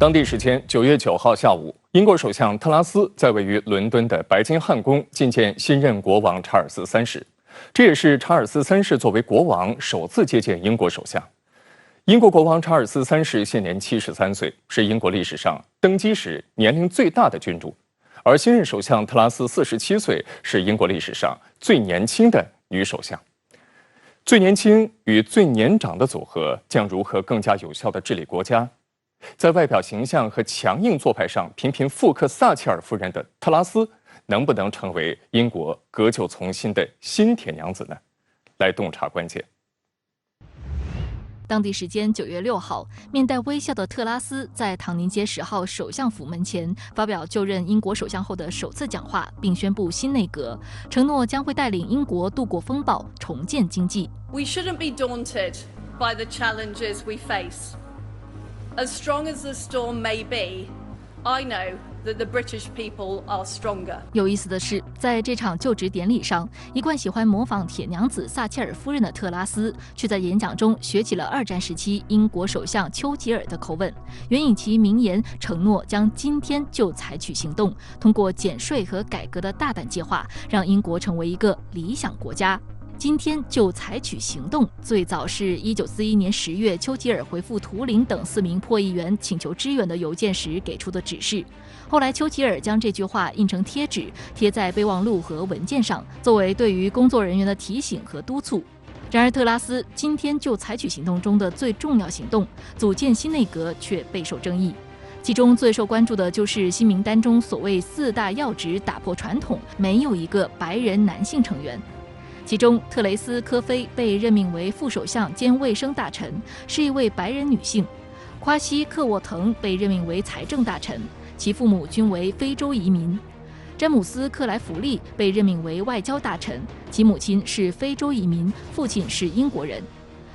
当地时间9月9号下午，英国首相特拉斯在位于伦敦的白金汉宫觐见新任国王查尔斯三世，这也是查尔斯三世作为国王首次接见英国首相。英国国王查尔斯三世现年73岁，是英国历史上登基时年龄最大的君主，而新任首相特拉斯47岁，是英国历史上最年轻的女首相。最年轻与最年长的组合将如何更加有效地治理国家？在外表形象和强硬做派上频频复刻撒切尔夫人的特拉斯，能不能成为英国革旧从新的新铁娘子呢？来洞察关键。当地时间9月6号，面带微笑的特拉斯在唐宁街10号首相府门前发表就任英国首相后的首次讲话，并宣布新内阁，承诺将会带领英国度过风暴，重建经济。We shouldn't be daunted by the challenges we face. As strong as the storm may be, I know that the British people are stronger. 有意思的是，在这场就职典礼上，一贯喜欢模仿铁娘子撒切尔夫人的特拉斯，却在演讲中学起了2战时期英国首相丘吉尔的口吻，援引其名言，承诺将今天就采取行动，通过减税和改革的大胆计划，让英国成为一个理想国家。今天就采取行动，最早是1941年10月，丘吉尔回复图灵等4名破译员请求支援的邮件时给出的指示。后来，丘吉尔将这句话印成贴纸，贴在备忘录和文件上，作为对于工作人员的提醒和督促。然而，特拉斯今天就采取行动中的最重要行动——组建新内阁，却备受争议。其中最受关注的就是新名单中所谓4大要职打破传统，没有一个白人男性成员。其中，特雷斯·科菲被任命为副首相兼卫生大臣，是一位白人女性；夸西·克沃滕被任命为财政大臣，其父母均为非洲移民；詹姆斯·克莱弗利被任命为外交大臣，其母亲是非洲移民，父亲是英国人；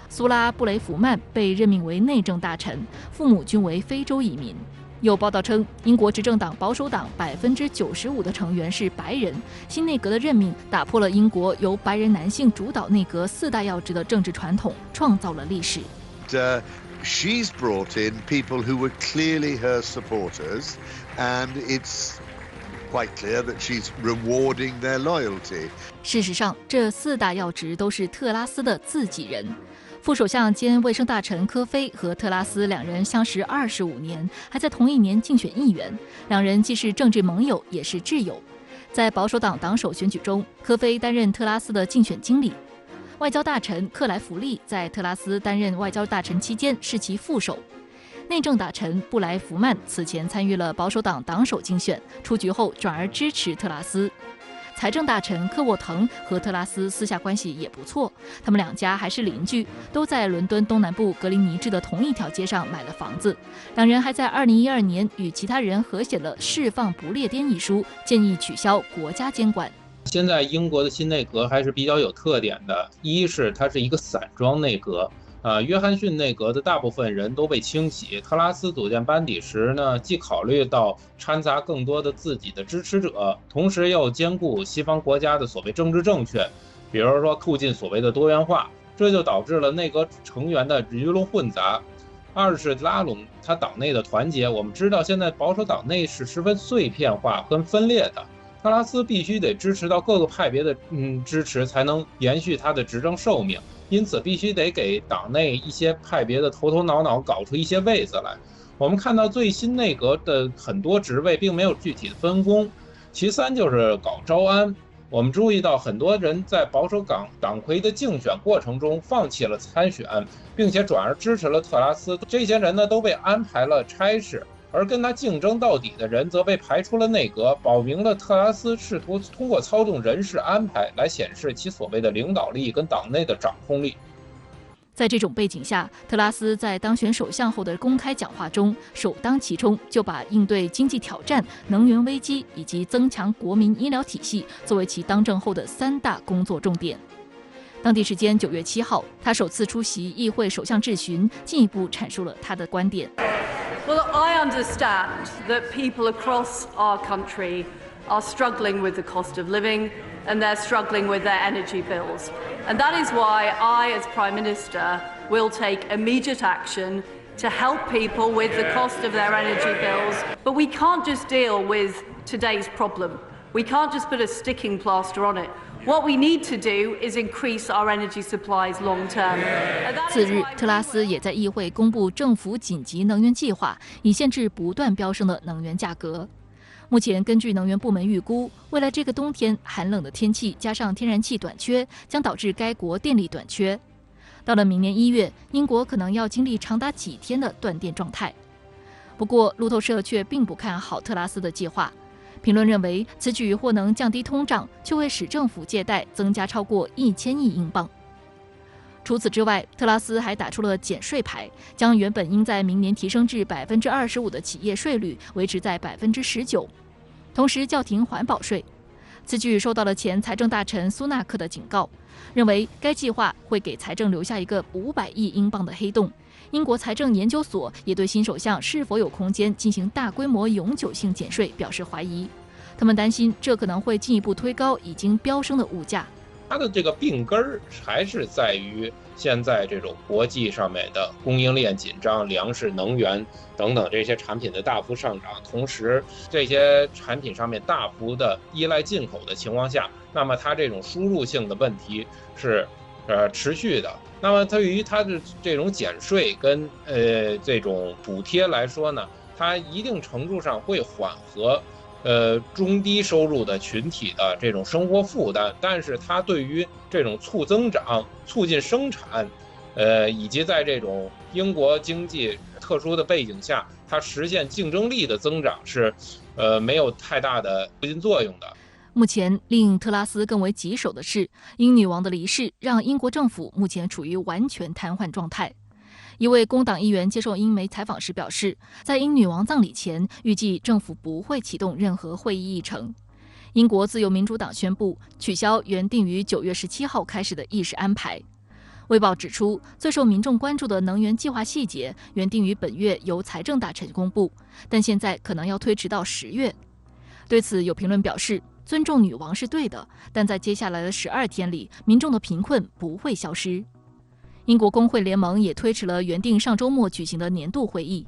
苏拉·布雷弗曼被任命为内政大臣，父母均为非洲移民。有报道称，英国执政党保守党95%的成员是白人。新内阁的任命打破了英国由白人男性主导内阁4大要职的政治传统，创造了历史。She's brought in people who were clearly her supporters, and it's quite clear that she's rewarding their loyalty. 事实上，这4大要职都是特拉斯的自己人。副首相兼卫生大臣科菲和特拉斯2人相识25年，还在同一年竞选议员。2人既是政治盟友，也是挚友。在保守党党首选举中，科菲担任特拉斯的竞选经理。外交大臣克莱弗利在特拉斯担任外交大臣期间是其副手。内政大臣布莱弗曼此前参与了保守党党首竞选，出局后转而支持特拉斯。财政大臣科沃滕和特拉斯私下关系也不错，他们2家还是邻居，都在伦敦东南部格林尼治的同一条街上买了房子。2人还在2012年与其他人合写了《释放不列颠》一书，建议取消国家监管。现在英国的新内阁还是比较有特点的，一是它是一个散装内阁。约翰逊内阁的大部分人都被清洗，特拉斯组建班底时呢，既考虑到掺杂更多的自己的支持者，同时又兼顾西方国家的所谓政治正确，比如说促进所谓的多元化，这就导致了内阁成员的鱼龙混杂。二是拉拢他党内的团结，我们知道现在保守党内是十分碎片化跟分裂的，特拉斯必须得支持到各个派别的支持，才能延续他的执政寿命。因此必须得给党内一些派别的头头脑脑搞出一些位子来。我们看到最新内阁的很多职位并没有具体的分工。其3就是搞招安，我们注意到很多人在保守党魁的竞选过程中放弃了参选，并且转而支持了特拉斯，这些人呢都被安排了差事，而跟他竞争到底的人则被排出了内阁，表明了特拉斯试图通过操纵人事安排来显示其所谓的领导力跟党内的掌控力。在这种背景下，特拉斯在当选首相后的公开讲话中，首当其冲就把应对经济挑战、能源危机以及增强国民医疗体系作为其当政后的3大工作重点。当地时间9月7号，他首次出席议会首相质询，进一步阐述了他的观点。Well, I understand that people across our country are struggling with the cost of living and they're struggling with their energy bills. And that is why I, as Prime Minister, will take immediate action to help people with the cost of their energy bills. But we can't just deal with today's problem. We can't just put a sticking plaster on it. What we need to do is increase our energy supplies long term. 次日，特拉斯也在议会公布政府紧急能源计划，以限制不断飙升的能源价格。目前，根据能源部门预估，未来这个冬天寒冷的天气加上天然气短缺，将导致该国电力短缺。到了明年1月，英国可能要经历长达几天的断电状态。不过，路透社却并不看好特拉斯的计划。评论认为，此举或能降低通胀，却会使政府借贷增加超过1000亿英镑。除此之外，特拉斯还打出了减税牌，将原本应在明年提升至25%的企业税率维持在19%，同时叫停环保税。此举受到了前财政大臣苏纳克的警告，认为该计划会给财政留下一个500亿英镑的黑洞。英国财政研究所也对新首相是否有空间进行大规模永久性减税表示怀疑，他们担心这可能会进一步推高已经飙升的物价。它的这个病根儿还是在于现在这种国际上面的供应链紧张、粮食、能源等等这些产品的大幅上涨，同时这些产品上面大幅的依赖进口的情况下，那么它这种输入性的问题是持续的。那么对于它的这种减税跟这种补贴来说呢，它一定程度上会缓和中低收入的群体的这种生活负担，但是它对于这种促增长、促进生产，以及在这种英国经济特殊的背景下，它实现竞争力的增长是没有太大的促进作用的。目前令特拉斯更为棘手的是，英女王的离世让英国政府目前处于完全瘫痪状态。一位工党议员接受英媒采访时表示，在英女王葬礼前，预计政府不会启动任何会议议程。英国自由民主党宣布取消原定于9月17号开始的议事安排。卫报指出，最受民众关注的能源计划细节原定于本月由财政大臣公布，但现在可能要推迟到10月。对此，有评论表示，尊重女王是对的，但在接下来的12天里，民众的贫困不会消失。英国工会联盟也推迟了原定上周末举行的年度会议。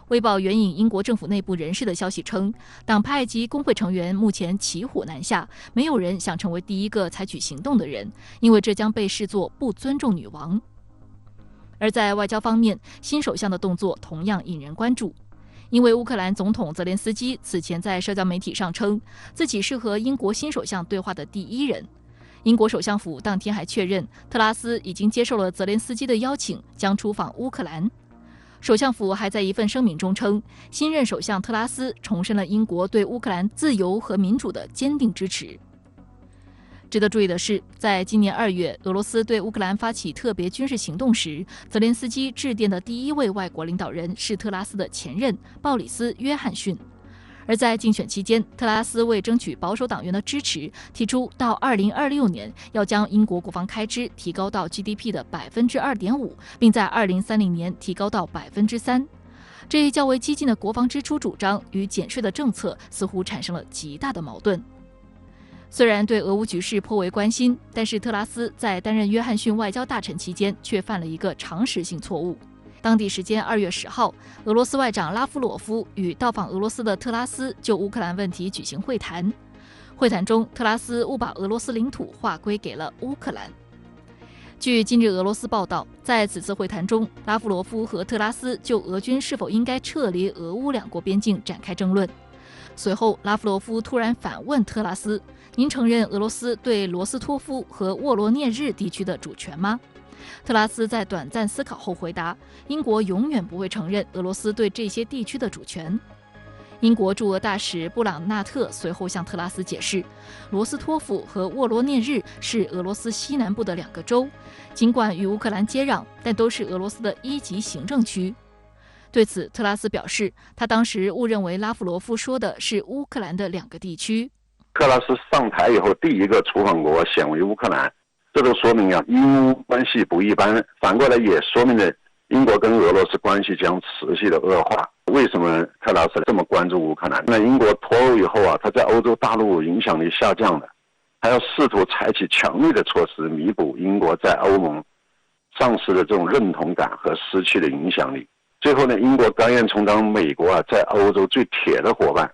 卫报援引英国政府内部人士的消息称，党派及工会成员目前骑虎难下，没有人想成为第一个采取行动的人，因为这将被视作不尊重女王。而在外交方面，新首相的动作同样引人关注。因为乌克兰总统泽连斯基此前在社交媒体上称，自己是和英国新首相对话的第一人。英国首相府当天还确认，特拉斯已经接受了泽连斯基的邀请，将出访乌克兰。首相府还在一份声明中称，新任首相特拉斯重申了英国对乌克兰自由和民主的坚定支持。值得注意的是，在今年2月，俄罗斯对乌克兰发起特别军事行动时，泽连斯基致电的第一位外国领导人是特拉斯的前任鲍里斯·约翰逊。而在竞选期间，特拉斯为争取保守党员的支持，提出到2026年要将英国国防开支提高到 GDP 的2.5%，并在2030年提高到3%。这一较为激进的国防支出主张与减税的政策似乎产生了极大的矛盾。虽然对俄乌局势颇为关心，但是特拉斯在担任约翰逊外交大臣期间却犯了一个常识性错误。当地时间2月10号，俄罗斯外长拉夫罗夫与到访俄罗斯的特拉斯就乌克兰问题举行会谈。会谈中，特拉斯误把俄罗斯领土划归给了乌克兰。据今日俄罗斯报道，在此次会谈中，拉夫罗夫和特拉斯就俄军是否应该撤离俄乌两国边境展开争论。随后，拉夫罗夫突然反问特拉斯：“您承认俄罗斯对罗斯托夫和沃罗涅日地区的主权吗？”特拉斯在短暂思考后回答：“英国永远不会承认俄罗斯对这些地区的主权。”英国驻俄大使布朗纳特随后向特拉斯解释，罗斯托夫和沃罗涅日是俄罗斯西南部的2个州，尽管与乌克兰接壤，但都是俄罗斯的1级行政区。对此，特拉斯表示，他当时误认为拉夫罗夫说的是乌克兰的2个地区。特拉斯上台以后，第一个出访国选为乌克兰，这都说明英乌关系不一般，反过来也说明了英国跟俄罗斯关系将持续的恶化。为什么特拉斯这么关注乌克兰？那英国脱欧以后他在欧洲大陆影响力下降了，还要试图采取强力的措施弥补英国在欧盟丧失的这种认同感和失去的影响力。最后呢，英国甘愿充当美国在欧洲最铁的伙伴。